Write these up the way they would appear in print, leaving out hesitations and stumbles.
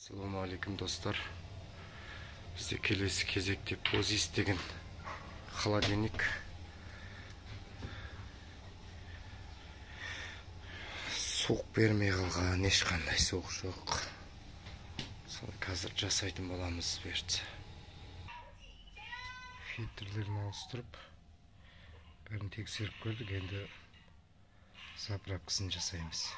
Assalamu alaikum dostlar. Bizde kelesi кезекте Позис деген холодильник. Суық бермей қалған, ешқандай суық жоқ. Соны қазір жасайтын боламыз берді. Фильтрлерін ауыстырып, бәрін тексеріп көрдік, енді заправкасын жасаймыз.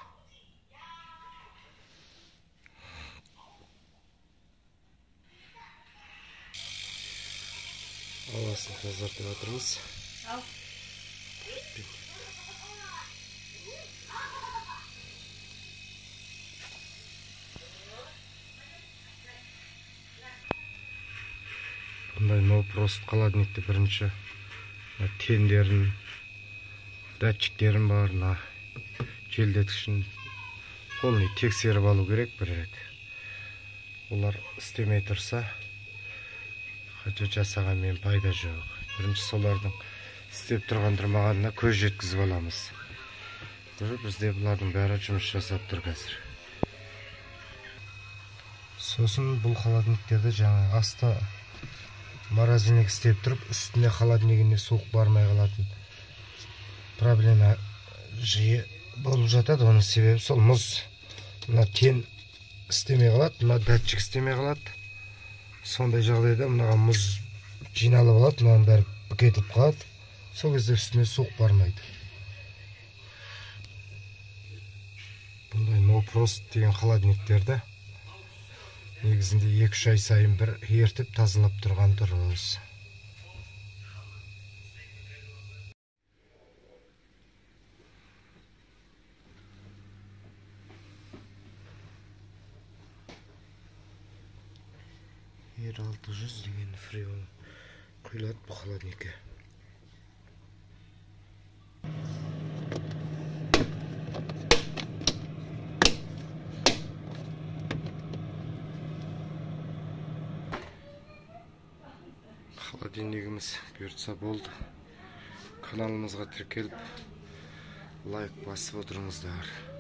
Ауасын тазартып жатырмыз. Бұндай ноу-прост холодильникте бірінші тендерін, датчиктерін бар, желдеткішін қолын тексеріп алу керек бір рет. Олар істемей тұрса, қанша жасағанмен пайда жоқ. Бірінші солардың істеп тұрғандырмағанына көз жеткізіп аламыз. Бізде бұлардың бәрі жұмыс жасап тұр қазір. Сосын бұл холодильниктерді жаңа асты морозильник істеп тұрып, үстіне холодильнигіне суық бармай қалатын проблема жиі болып жатады. Оның себебі сол мұз. Мына тен істемей қалады, мына датчик істемей қалады. Сондай жағдайда мынаға мұз жиналып алады, мынаның бәрі кетіп қалады. Сол кезде үстіне суық бармайды. Бұндай ноу-прост деген холодильниктерді негізінде 2-3 ай сайын бір ертіп тазалап тұрған дұрыс. R600 деген фреон құйылады бұл холодильникке. Холодильнигіміз бұйыртса болды. Каналымызға тіркеліп, лайк басып отырыңыздар.